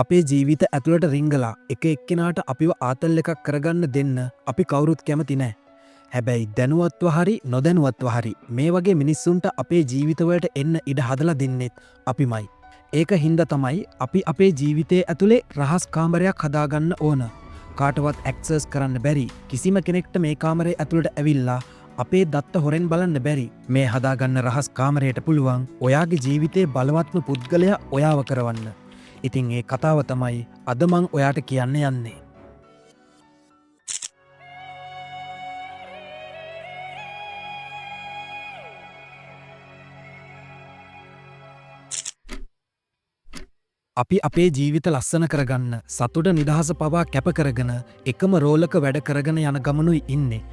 අපේ ජීවිත ඇතුළට රිංගලා එක එක්කෙනාට අපිව ආතල් එකක් කරගන්න දෙන්න අපි කවුරුත් කැමති නෑ. හැබැයි දැනුවත්ව හරි නොදැනුවත්ව හරි මේ වගේ මිනිස්සුන්ට අපේ ජීවිතවලට එන්න ඉඩ හදලා දෙන්නෙත් අපිමයි. ඒක හින්ද තමයි අපි අපේ ජීවිතය ඇතුළේ රහස් කාමරයක් හදාගන්න ඕන. කාටවත් ඇක්සස් කරන්න බැරි කිසිම කෙනෙක්ට මේ කාමරය ඇතුළට ඇවිල්ලා අපේ දත්ත හොරෙන් බලන්න බැරි මේ හදාගන්න රහස් කාමරයට පුළුවන් ඔයාගේ ජීවිතයේ බලවත්ම පුද්ගලයා ඔයාව කරවන්න. ඉතින් ඒ කතාව තමයි අද මං ඔයාට කියන්න යන්නේ. අපි අපේ ජීවිත ලස්සන කරගන්න සතුට නිදහස පවා කැප කරගෙන එකම රෝලක වැඩ කරගෙන යන ගමනුයි ඉන්නේ.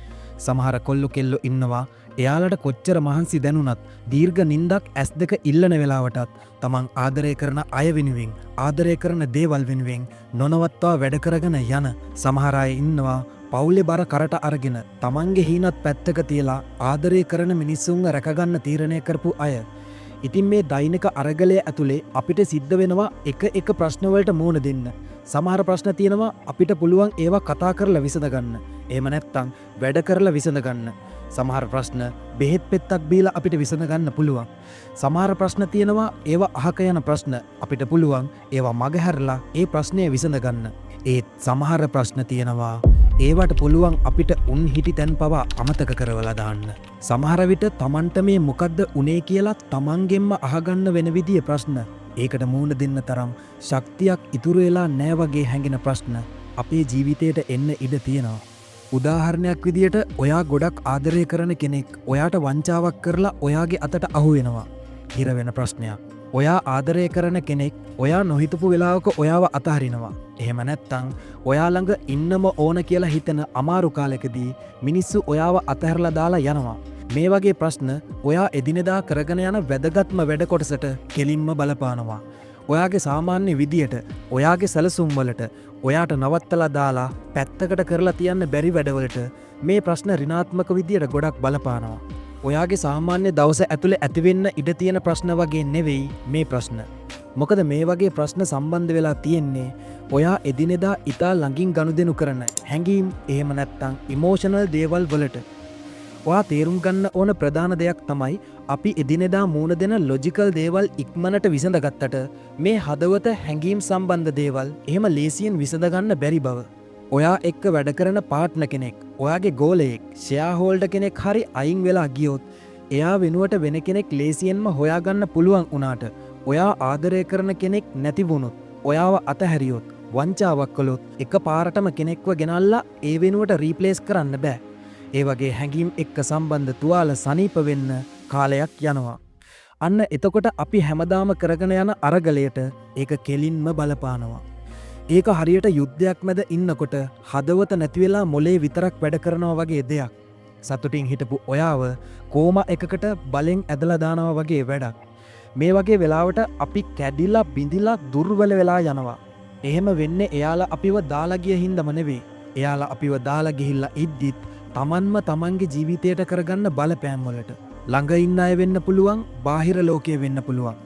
සමහර කොල්ලො කෙල්ලො ඉන්නවා එයාලට කොච්චර මහන්සි දැනුනත් දීර්ඝ නින්දක් ඇස් දෙක ඉල්ලන වෙලාවටත් තමන් ආදරය කරන අය වෙනුවෙන් ආදරය කරන දේවල් වෙනුවෙන් නොනවත්වා වැඩ කරගෙන යන සමහර අය ඉන්නවා පවුලේ බර කරට අරගෙන තමන්ගේ හීනත් පැත්තක තියලා ආදරය කරන මිනිස්සුන්ව රැකගන්න තීරණය කරපු අය. ඉතින් මේ දෛනික අරගලය ඇතුලේ අපිට සිද්ධ වෙනවා එක ප්‍රශ්නවලට මුහුණ දෙන්න. සමහර ප්‍රශ්න තියෙනවා අපිට පුළුවන් ඒවා කතා කරලා විසඳගන්න. එහෙම නැත්නම් වැඩ කරලා විසඳගන්න. සමහර ප්‍රශ්න බෙහෙත් පෙත්තක් බීලා අපිට විසඳගන්න පුළුවන්. සමහර ප්‍රශ්න තියෙනවා ඒවා අහක යන ප්‍රශ්න අපිට පුළුවන් ඒවා මගහැරලා ඒ ප්‍රශ්නය විසඳගන්න. ඒත් සමහර ප්‍රශ්න තියෙනවා ඒවට පුළුවන් අපිට උන් හිටි තැන් පවා අමතක කරවලා දාන්න. සමහර විට තමන්ට මේ මොකද්ද උනේ කියලා තමන්ගෙන්ම අහගන්න වෙන විදිය ප්‍රශ්න. ඒකට මූණ දෙන්න තරම් ශක්තියක් ඉතුරු වෙලා නෑ වගේ හැඟෙන ප්‍රශ්න අපේ ජීවිතයට එන්න ඉඩ තියෙනවා. උදාහරණයක් විදියට ඔයා ගොඩක් ආදරය කරන කෙනෙක් ඔයාට වංචාවක් කරලා ඔයාගේ අතට අහු වෙනවා. හිර වෙන ප්‍රශ්නයක්. ඔයා ආදරය කරන කෙනෙක් ඔයා නොහිතපු වෙලාවක ඔයාව අතහරිනවා. එහෙම නැත්තම් ඔයා ළඟ ඉන්නම ඕන කියලා හිතන අමාරු කාලෙකදී මිනිස්සු ඔයාව අතහැරලා දාලා යනවා. මේ වගේ ප්‍රශ්න ඔයා එදිනෙදා කරගෙන යන වැදගත්ම වැඩ කොටසට කෙලින්ම බලපානවා. ඔයාගේ සාමාන්‍ය විදියට ඔයාගේ සැලසුම් වලට ඔයාට නවත්තලා දාලා පැත්තකට කරලා තියන්න බැරි වැඩවලට මේ ප්‍රශ්න ඍණාත්මක විදියට ගොඩක් බලපානවා. ඔයාගේ සාමාන්‍ය දවස ඇතුලේ ඇතිවෙන්න ඉඩ තියෙන ප්‍රශ්න වගේ නෙවෙයි මේ ප්‍රශ්න. මොකද මේ වගේ ප්‍රශ්න සම්බන්ධ වෙලා තියෙන්නේ ඔයා එදිනෙදා ඉතා ළඟින් ගනුදෙනු කරන හැඟීම් එහෙම නැත්තම් ඉමෝෂනල් දේවල් වලට. ඔයා තේරුම් ගන්න ඕන ප්‍රධාන දෙයක් තමයි අපි එදිනෙදා මූණ දෙන ලොජිකල් දේවල් ඉක්මනට විසඳගත්තට මේ හදවත හැඟීම් සම්බන්ධ දේවල් එහෙම ලේසියෙන් විසඳගන්න බැරි බව. ඔයා එක්ක වැඩ කරන පාර්ට්නර් කෙනෙක්, ඔයාගේ ගෝලයෙක්, ෂෙයා හෝල්ඩර් කෙනෙක් හරි අයින් වෙලා ගියොත් එයා වෙනුවට වෙන කෙනෙක් ලේසියෙන්ම හොයාගන්න පුළුවන් වුණාට ඔයා ආදරය කරන කෙනෙක් නැති වුණොත්, ඔයාව අතහැරියොත්, වංචාවක් කළොත් එක පාරටම කෙනෙක්ව ගෙනල්ලා ඒ වෙනුවට රීප්ලේස් කරන්න බෑ. ඒ වගේ හැඟීම් එක්ක සම්බන්ධ තුවාල සනීප වෙන්න කාලයක් යනවා. අන්න එතකොට අපි හැමදාම කරගෙන යන අරගලයට ඒක කෙලින්ම බලපානවා. ඒක හරියට යුද්ධයක් මැද ඉන්නකොට හදවත නැති වෙලා මොලේ විතරක් වැඩ කරනවා වගේ දෙයක්. සතුටින් හිටපු ඔයාව කෝම එකකට බලෙන් ඇදලා දානවා වගේ වැඩක්. මේ වගේ වෙලාවට අපි කැඩිලා බිඳිලා දුර්වල වෙලා යනවා. එහෙම වෙන්නේ එයාලා අපිව දාලා ගිය හින්දාම නෙවෙයි. එයාලා අපිව දාලා ගිහිල්ලා ඉද්දිත් තමන්ම තමන්ගේ ජීවිතයට කරගන්න බලපෑම් වලට. ළඟ ඉන්න අය වෙන්න පුළුවන්, බාහිර ලෝකයේ වෙන්න පුළුවන්.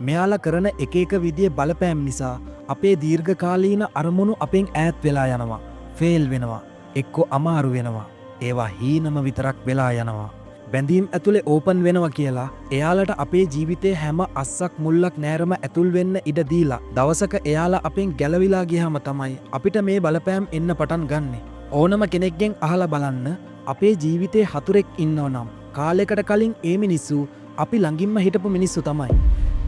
මෙයාලා කරන එක විදිය බලපෑම් නිසා අපේ දීර්ඝකාලීන අරමුණු අපෙන් ඈත් වෙලා යනවා. ෆේල් වෙනවා. එක්කෝ අමාරු වෙනවා. ඒවා හීනම විතරක් වෙලා යනවා. බැඳීම් ඇතුලේ ඕපන් වෙනවා කියලා එයාලට අපේ ජීවිතේ හැම අස්සක් මුල්ලක් නෑරම ඇතුල් වෙන්න ඉඩ දීලා දවසක එයාලා අපෙන් ගැලවිලා ගියාම තමයි අපිට මේ බලපෑම් එන්න පටන් ගන්නෙ. ඕනම කෙනෙක්ගෙන් අහලා බලන්න අපේ ජීවිතේ හතුරෙක් ඉන්නව නම් කාලයකට කලින් ඒ මිනිස්සු අපි ළඟින්ම හිටපු මිනිස්සු තමයි.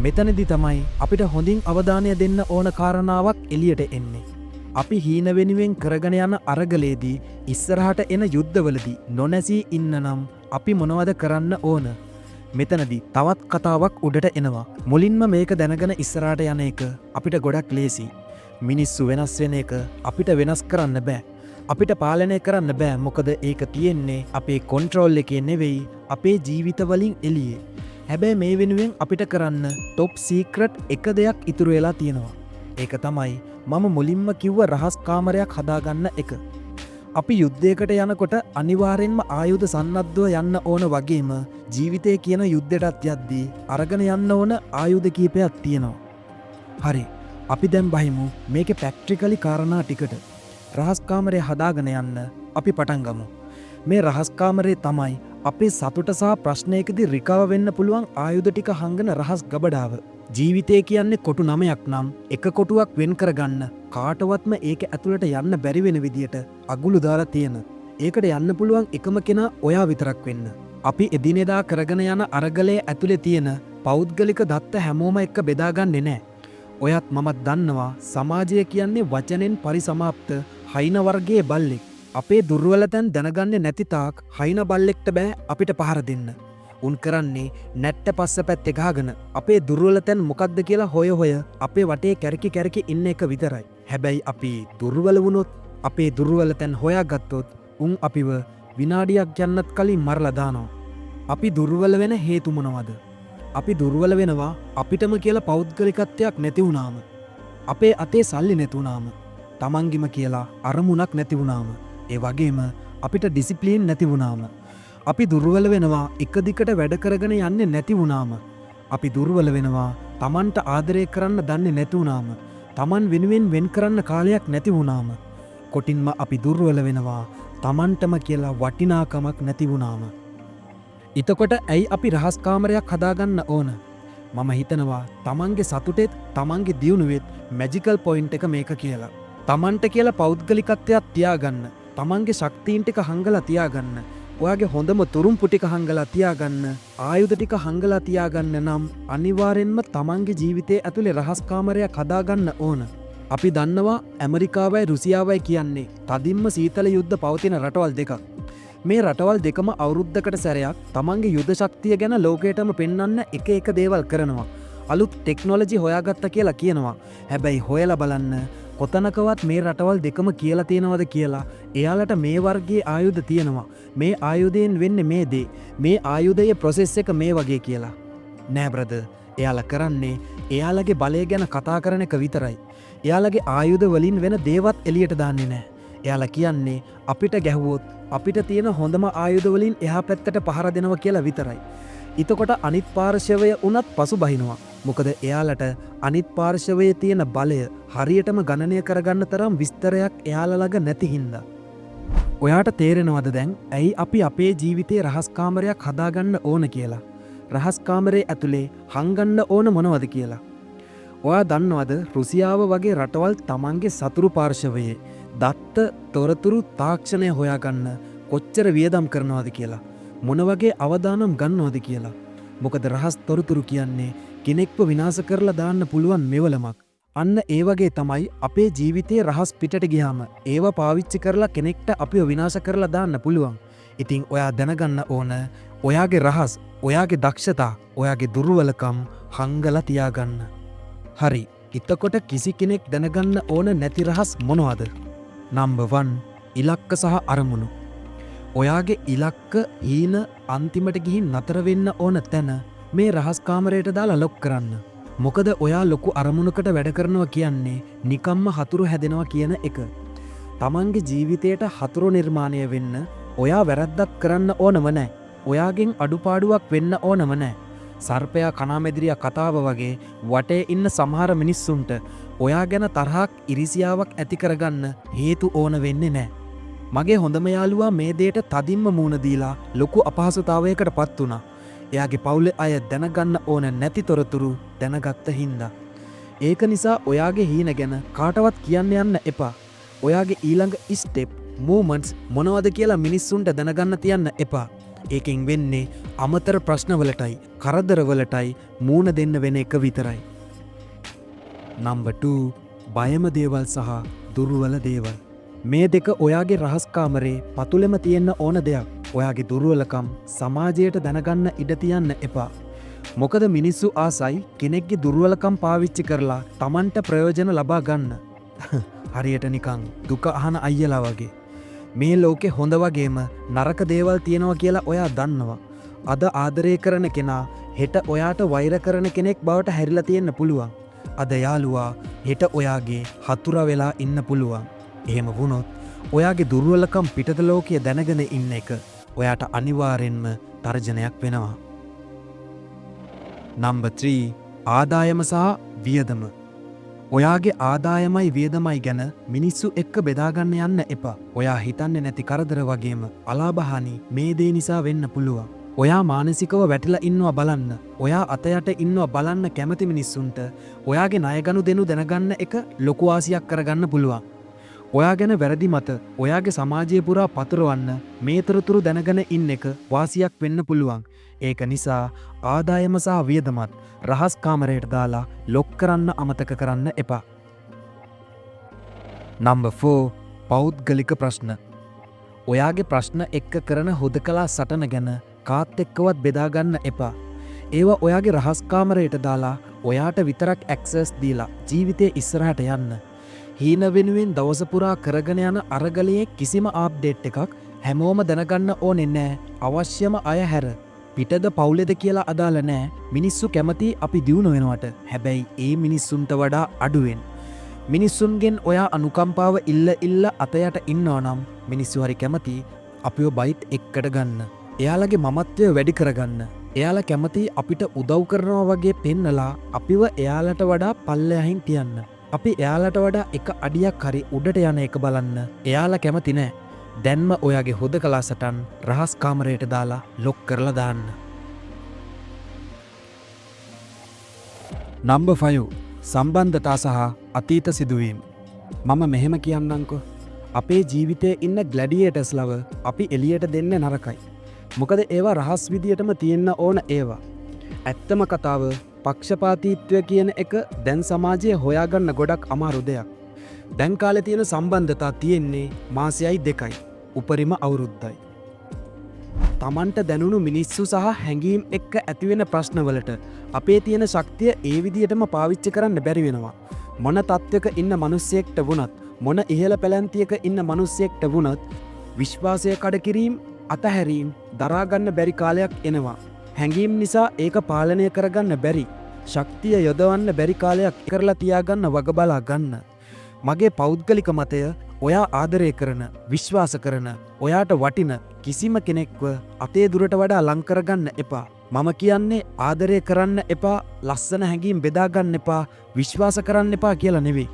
මෙතනදි තමයි අපිට හොඳින් අවධානය දෙන්න ඕන කාරණාවක් එළියට එන්නේ. අපි හීන වෙනුවෙන් කරගෙන යන අරගලේදී ඉස්සරහට එන යුද්ධවලදී නොනැසී ඉන්න නම් අපි මොනවද කරන්න ඕන? මෙතනදී තවත් කතාවක් උඩට එනවා. මුලින්ම මේක දැනගෙන ඉස්සරහට යන එක අපිට ගොඩක් ලේසි. මිනිස්සු වෙනස් වෙන එක අපිට වෙනස් කරන්න බෑ. අපිට පාලනය කරන්න බෑ. මොකද ඒක තියෙන්නේ අපේ කොන්ට්‍රෝල් එකේ නෙවෙයි අපේ ජීවිතවලින් එළියේ. හැබැයි මේ වෙනුවෙන් අපිට කරන්න টොප් සීක්‍රට් එක දෙයක් ඉතුරු වෙලා තියෙනවා. ඒක තමයි මම මුලින්ම කිව්ව රහස් කාමරයක් හදාගන්න එක. අපි යුද්ධයකට යනකොට අනිවාර්යෙන්ම ආයුධ සන්නද්ධව යන්න ඕන වගේම ජීවිතය කියන යුද්ධයටත් යද්දී අරගෙන යන්න ඕන ආයුධ කීපයක් තියෙනවා. හරි. අපි දැන් බහිමු මේකේ පැක්ටිකලි කාරණා ටිකට. රහස් කාමරය හදාගෙන යන්න අපි පටන් ගමු. මේ රහස් කාමරේ තමයි අපේ සතුට සහ ප්‍රශ්නයකදී රිකව වෙන්න පුළුවන් ආයුධ ටික හංගන රහස් ගබඩාව. ජීවිතය කියන්නේ කොටු 9ක් නම් එක කොටුවක් වෙන් කරගන්න කාටවත්ම ඒක ඇතුළට යන්න බැරි වෙන විදියට අගුළු දාලා තියෙන. ඒකට යන්න පුළුවන් එකම කෙනා ඔයා විතරක් වෙන්න. අපි එදිනෙදා කරගෙන යන අරගලයේ ඇතුලේ තියෙන පෞද්ගලික දත්ත හැමෝම එක්ක බෙදාගන්නේ නැහැ. ඔයත් මමත් දන්නවා සමාජය කියන්නේ වචනෙන් පරිසමාප්ත හයින වර්ගයේ බල්ලෙක්. අපේ දුර්වල තැන් දැනගන්නේ නැති තාක් හයින බල්ලෙක්ට බෑ අපිට පහර දෙන්න. උන් කරන්නේ නැට්ට පස්ස පැත්තේ ගහගෙන අපේ දුර්වල තැන් මොකක්ද කියලා හොය හොය අපේ වටේ කැරකි කැරකි ඉන්න එක විතරයි. හැබැයි අපි දුර්වල වුණොත් අපේ දුර්වල තැන් හොයාගත්තොත් උන් අපිව විනාඩියක් යන්නත් කලින් මරලා දානවා. අපි දුර්වල වෙන හේතු මොනවද? අපි දුර්වල වෙනවා අපිටම කියලා පෞද්ගලිකත්වයක් නැති වුණාම. අපේ අතේ සල්ලි නැති වුණාම. තමන්ගිම කියලා අරමුණක් නැති වුණාම. ඒ වගේම අපිට ඩිසිප්ලින් නැති වුණාම. අපි දුර්වල වෙනවා එක දිගට වැඩ කරගෙන යන්නේ නැති වුණාම. අපි දුර්වල වෙනවා තමන්ට ආදරය කරන්න දන්නේ නැති වුණාම. තමන් වෙනුවෙන් වෙන් කරන්න කාලයක් නැති වුණාම. කොටින්ම අපි දුර්වල වෙනවා තමන්ටම කියලා වටිනාකමක් නැති වුණාම. එතකොට ඇයි අපි රහස් කාමරයක් හදාගන්න ඕන? මම හිතනවා තමන්ගේ සතුටෙත් තමන්ගේ දියුණුවෙත් මැජිකල් පොයින්ට් එක මේක කියලා. තමන්ට කියලා පෞද්ගලිකත්වයක් තියාගන්න. තමන්ගේ ශක්තියින් ටික හංගලා තියාගන්න. ඔයාගේ හොඳම තුරුම්පු ටික හංගලා තියාගන්න. ආයුධ ටික හංගලා තියාගන්න නම් අනිවාර්යෙන්ම තමන්ගේ ජීවිතයේ ඇතුලේ රහස් කාමරයක් හදාගන්න ඕන. අපි දන්නවා ඇමරිකාවයි රුසියාවයි කියන්නේ තදින්ම සීතල යුද්ධ පවතින රටවල් දෙකක්. මේ රටවල් දෙකම අවුරුද්දකට සැරයක් තමන්ගේ යුද ශක්තිය ගැන ලෝකයටම පෙන්වන්න එක දේවල් කරනවා. අලුත් ටෙක්නොලොජි හොයාගත්ත කියලා කියනවා. හැබැයි හොයලා බලන්න කොතනකවත් මේ රටවල් දෙකම කියලා තියෙනවද කියලා. එයාලට මේ වර්ගයේ ආයුධ තියෙනවා. මේ ආයුධයෙන් වෙන්නේ මේ දේ. මේ ආයුධයේ ප්‍රොසෙස් එක මේ වගේ කියලා. නෑ බ්‍රදර්. එයාලා කරන්නේ එයාලගේ බලය ගැන කතා කරන එක විතරයි. එයාලගේ ආයුධ වලින් වෙන දේවත් එළියට දාන්නේ නෑ. එයාලා කියන්නේ අපිට ගැහුවොත් අපිට තියෙන හොඳම ආයුධ වලින් එහා පැත්තට පහර දෙනවා කියලා විතරයි. එතකොට අනිත් පාර්ශවය උනත් පසු බහිනවා. මොකද එයාලට අනිත් පාර්ශවයේ තියෙන බලය හරියටම ගණනය කරගන්න තරම් විස්තරයක් එයාලා ළඟ නැති හින්දා. ඔයාට තේරෙනවද දැන් ඇයි අපි අපේ ජීවිතේ රහස් කාමරයක් හදාගන්න ඕන කියලා? රහස් කාමරේ ඇතුලේ හංගන්න ඕන මොනවද කියලා? ඔයා දන්නවද රුසියාව වගේ රටවල් තමන්ගේ සතුරු පාර්ශවයේ දත්ත තොරතුරු තාක්ෂණය හොයාගන්න කොච්චර වියදම් කරනවද කියලා? මොන වගේ අවදානම් ගන්නවද කියලා? මොකද රහස් තොරතුරු කියන්නේ කෙනෙක්ව විනාශ කරලා දාන්න පුළුවන් මෙවලමක්. අන්න ඒ වගේ තමයි අපේ ජීවිතයේ රහස් පිටට ගියාම ඒව පාවිච්චි කරලා කෙනෙක්ට අපිව විනාශ කරලා දාන්න පුළුවන්. ඉතින් ඔයා දැනගන්න ඕන ඔයාගේ රහස්, ඔයාගේ දක්ෂතා, ඔයාගේ දුර්වලකම් හංගලා තියාගන්න. හරි. එතකොට කිසි කෙනෙක් දැනගන්න ඕන නැති රහස් මොනවද? නම්බර් 1 ඉලක්ක සහ අරමුණු. ඔයාගේ ඉලක්ක හීන අන්තිමට ගිහින් නතර වෙන්න ඕන තැන මේ රහස් කාමරයට දාලා ලොක් කරන්න. මොකද ඔයා ලොකු අරමුණකට වැඩ කරනවා කියන්නේ නිකම්ම හතුරු හැදෙනවා කියන එක. තමන්ගේ ජීවිතයට හතුරු නිර්මාණය වෙන්න ඔයා වැරද්දක් කරන්න ඕනම නැහැ. ඔයාගෙන් අඩුපාඩුවක් වෙන්න ඕනම නැහැ. සර්පයා කණාමැදිරියා කතාව වගේ වටේ ඉන්න සමහර මිනිස්සුන්ට ඔයා ගැන තරහක් ඉරිසියාවක් ඇති කරගන්න හේතු ඕන වෙන්නේ නැහැ. මගේ හොඳම යාළුවා මේ දෙයට තදින්ම මූණ දීලා ලොකු අපහසුතාවයකට පත් වුණා. එයාගේ පවුලේ අය දැනගන්න ඕන නැති තොරතුරු දැනගත්ත හින්දා. ඒක නිසා ඔයාගේ හීන ගැන කාටවත් කියන්න යන්න එපා. ඔයාගේ ඊළඟ ස්ටෙප්, මූවමන්ට්ස් මොනවද කියලා මිනිස්සුන්ට දැනගන්න තියන්න එපා. ඒකෙන් වෙන්නේ අමතර ප්‍රශ්නවලටයි කරදරවලටයි මූණ දෙන්න වෙන එක විතරයි. නම්බර් 2 බයම දේවල් සහ දුර්වල දේවල්. මේ දෙක ඔයාගේ රහස් කාමරේ පතුලෙම තියෙන්න ඕන දෙයක්. ඔයාගේ දුර්වලකම් සමාජයට දැනගන්න ඉඩ තියන්න එපා. මොකද මිනිස්සු ආසයි කෙනෙක්ගේ දුර්වලකම් පාවිච්චි කරලා Tamanට ප්‍රයෝජන ලබා ගන්න. හරියට නිකන් දුක අහන අයියලා වගේ. මේ ලෝකේ හොඳ වගේම නරක දේවල් තියෙනවා කියලා ඔයා දන්නවා. අද ආදරය කරන කෙනා හෙට ඔයාට වෛර කරන කෙනෙක් බවට හැරිලා තියෙන්න පුළුවන්. අද යාළුවා හෙට ඔයාගේ හතුරා වෙලා ඉන්න පුළුවන්. එහෙම වුණොත් ඔයාගේ දුර්වලකම් පිටත ලෝකයේ දැනගෙන ඉන්න එක ඔයාට අනිවාර්යෙන්ම තර්ජනයක් වෙනවා. නම්බර් 3 ආදායම සහ වියදම. ඔයාගේ ආදායමයි වියදමයි ගැන මිනිස්සු එක්ක බෙදාගන්න යන්න එපා. ඔයා හිතන්නේ නැති කරදර වගේම අලාභහානි මේ දේ නිසා වෙන්න පුළුවන්. ඔයා මානසිකව වැටිලා ඉන්නවා බලන්න. ඔයා අතයට ඉන්නවා බලන්න කැමති මිනිස්සුන්ට ඔයාගේ ණය ගනුදෙනු දැනගන්න එක ලොකු ආසියක් කරගන්න පුළුවන්. ඔයා ගැන වැරදි මත ඔයාගේ සමාජය පුරා පතුරවන්න මේ තොරතුරු දැනගෙන ඉන්න එක වාසියක් වෙන්න පුළුවන්. ඒක නිසා ආදායම සහ වියදමත් රහස් කාමරයට දාලා ලොක් කරන්න අමතක කරන්න එපා. නම්බර් 4 පෞද්ගලික ප්‍රශ්න. ඔයාගේ ප්‍රශ්න එක්ක කරන හුදකලා සටන ගැන කාත් එක්කවත් බෙදාගන්න එපා. ඒවා ඔයාගේ රහස් කාමරයට දාලා ඔයාට විතරක් ඇක්සස් දීලා ජීවිතේ ඉස්සරහට යන්න. හීන වෙනුවෙන් දවස පුරා කරගෙන යන අරගලයේ කිසිම අප්ඩේට් එකක් හැමෝම දැනගන්න ඕනේ නෑ. අවශ්‍යම අය හැර පිටද පවුලෙද කියලා අදාළ නෑ. මිනිස්සු කැමති අපි දියුණු වෙනවට. හැබැයි ඒ මිනිස්සුන්ට වඩා අඩුවෙන්. මිනිස්සුන්ගෙන් ඔයා අනුකම්පාව ඉල්ල අතයට ඉන්නවා නම් මිනිස්සු හරි කැමති අපිව බයිට් එක්කට ගන්න. එයාලගේ මමත්වය වැඩි කරගන්න. එයාලා කැමති අපිට උදව් කරනවා වගේ පෙන්නලා අපිව එයාලට වඩා පල්ලෙහින් තියන්න. අපි එයාලට වඩා එක අඩියක් හරි උඩට යන එක බලන්න එයාලා කැමති නෑ. දැන්ම ඔයාගේ හුදකලා සටන් රහස් කාමරයට දාලා ලොක් කරලා දාන්න. නම්බර් 5 සම්බන්ධතා සහ අතීත සිදුවීම්. මම මෙහෙම කියන්නම්කෝ. අපේ ජීවිතයේ ඉන්න ග්ලැඩියේටර්ස් ලව අපි එළියට දෙන්න නරකයි. මොකද ඒවා රහස් විදියටම තියෙන්න ඕන ඒවා. ඇත්තම කතාව පක්ෂපාතීත්වය කියන එක දැන් සමාජයේ හොයාගන්න ගොඩක් අමාරු දෙයක්. දැන් කාලේ තියෙන සම්බන්ධතා තියෙන්නේ මාසයයි 2යි. උපරිම අවුරුද්දයි. තමන්ට දැනුණු මිනිස්සු සහ හැඟීම් එක්ක ඇතිවෙන ප්‍රශ්නවලට අපේ තියෙන ශක්තිය ඒ විදියටම පාවිච්චි කරන්න බැරි වෙනවා. මොන තත්ත්වයක ඉන්න මිනිස්සෙක්ට වුණත් මොන ඉහළ පැලැන්තියක ඉන්න මිනිස්සෙක්ට වුණත් විශ්වාසය කඩකිරීම අතහැරීම් දරාගන්න බැරි කාලයක් එනවා. හැඟීම් නිසා ඒක පාලනය කරගන්න බැරි. ශක්තිය යොදවන්න බැරි කාලයක් කරලා තියාගන්න වග බලා ගන්න. මගේ පෞද්ගලික මතය ඔයා ආදරය කරන විශ්වාස කරන ඔයාට වටින කිසිම කෙනෙක්ව අතේ දුරට වඩා ලං කරගන්න එපා. මම කියන්නේ ආදරය කරන්න එපා, ලස්සන හැඟීම් බෙදාගන්න එපා, විශ්වාස කරන්න එපා කියලා නෙවෙයි.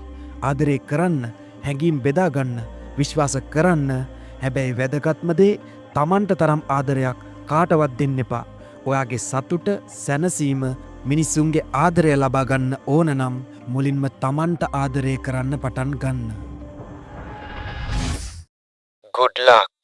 ආදරය කරන්න, හැඟීම් බෙදාගන්න, විශ්වාස කරන්න. හැබැයි වැදගත්ම දේ තමන්ට තරම් ආදරයක් කාටවත් දෙන්න එපා. ඔයාගේ සතුට සැනසීම මිනිස්සුන්ගේ ආදරය ලබා ගන්න ඕන නම් මුලින්ම තමන්ට ආදරය කරන්න පටන් ගන්න. Good luck.